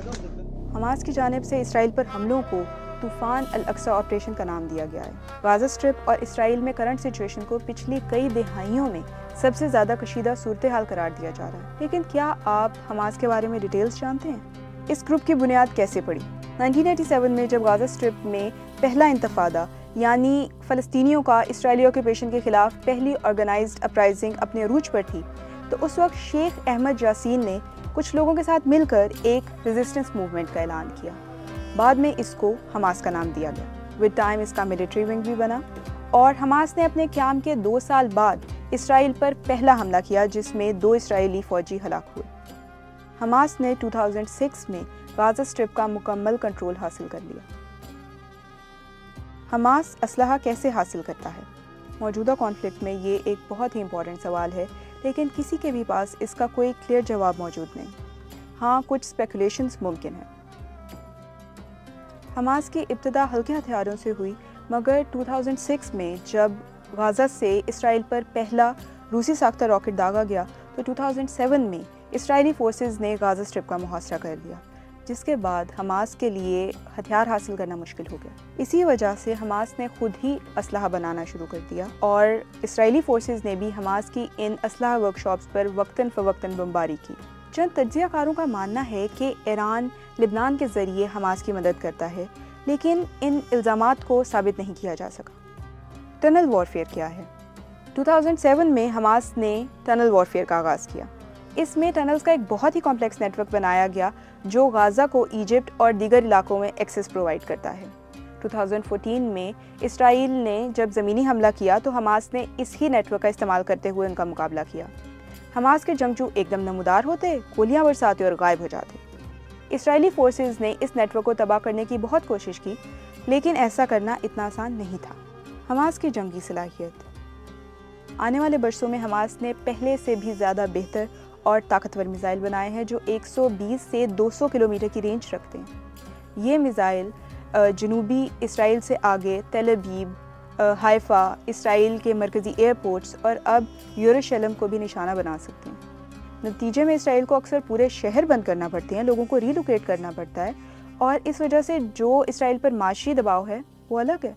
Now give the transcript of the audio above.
Hamas की जानिब से इसराइल पर हमलों को तूफ़ान अल अक्सा ऑपरेशन का नाम दिया गया है। गाज़ा स्ट्रिप और इसराइल में करंट सिचुएशन को पिछली कई दिहाइयों में सबसे ज़्यादा कशीदा सूरत हाल करार दिया जा रहा है। लेकिन क्या आप हमास के बारे में डिटेल्स जानते हैं? इस ग्रुप की बुनियाद कैसे पड़ी? 1987 में जब गाज़ा स्ट्रिप में पहला इंतफादा यानी फ़लस्तीनियों का इसराइली ऑक्यूपेशन के खिलाफ पहली ऑर्गेनाइज्ड अपराइजिंग अपने अरूज पर थी, तो उस वक्त शेख अहमद यासीन ने कुछ लोगों के साथ मिलकर एक रेजिस्टेंस मूवमेंट का ऐलान किया। बाद में इसको हमास का नाम दिया गया। विद टाइम इसका मिलिट्री विंग भी बना और हमास ने अपने क़याम के 2 साल बाद इसराइल पर पहला हमला किया, जिसमें 2 इसराइली फ़ौजी हलाक हुए। हमास ने 2006 में गाज़ा स्ट्रिप का मुकम्मल कंट्रोल हासिल कर लिया। हमास असलहा कैसे हासिल करता है? मौजूदा कॉन्फ्लिक्ट में ये एक बहुत ही इंपॉर्टेंट सवाल है, लेकिन किसी के भी पास इसका कोई क्लियर जवाब मौजूद नहीं। हाँ, कुछ स्पेकुलेशंस मुमकिन है। हमास की इब्तिदा हल्के हथियारों से हुई, मगर 2006 में जब गाज़ा से इसराइल पर पहला रूसी साख्ता रॉकेट दागा गया, तो 2007 में इसराइली फोर्सेस ने गाज़ा स्ट्रिप का मुहासरा कर लिया, जिसके बाद हमास के लिए हथियार हासिल करना मुश्किल हो गया। इसी वजह से हमास ने खुद ही असलहा बनाना शुरू कर दिया और इसराइली फोर्सेस ने भी हमास की इन असलहा वर्कशॉप्स पर वक्तन फ़वक्तन बमबारी की। चंद तज्ज़ियाकारों का मानना है कि ईरान लिबनान के ज़रिए हमास की मदद करता है, लेकिन इन इल्ज़ामात को साबित नहीं किया जा सका। टनल वॉरफेयर क्या है? 2007 में हमास ने टनल वॉरफेयर का आगाज़ किया। इसमें टनल्स का एक बहुत ही कॉम्प्लेक्स नेटवर्क बनाया गया जो गाज़ा को इजिप्ट और दीगर इलाकों में एक्सेस प्रोवाइड करता है। 2014 में इसराइल ने जब ज़मीनी हमला किया तो हमास ने इस ही नेटवर्क का इस्तेमाल करते हुए उनका मुकाबला किया। हमास के जंगजू एकदम नमूदार होते, गोलियां बरसाते और गायब हो जाते। इसराइली फोर्सेस ने इस नेटवर्क को तबाह करने की बहुत कोशिश की, लेकिन ऐसा करना इतना आसान नहीं था। हमास की जंगी सलाहियत। आने वाले बरसों में हमास ने पहले से भी ज़्यादा बेहतर और ताकतवर मिसाइल बनाए हैं जो 120 से 200 किलोमीटर की रेंज रखते हैं। ये मिसाइल जनूबी इसराइल से आगे तेल अवीव, हाइफा, इसराइल के मरकज़ी एयरपोर्ट्स और अब यरूशलेम को भी निशाना बना सकते हैं। नतीजे में इसराइल को अक्सर पूरे शहर बंद करना पड़ते हैं, लोगों को रीलोकेट करना पड़ता है, और इस वजह से जो इसराइल पर माशी दबाव है वो अलग है।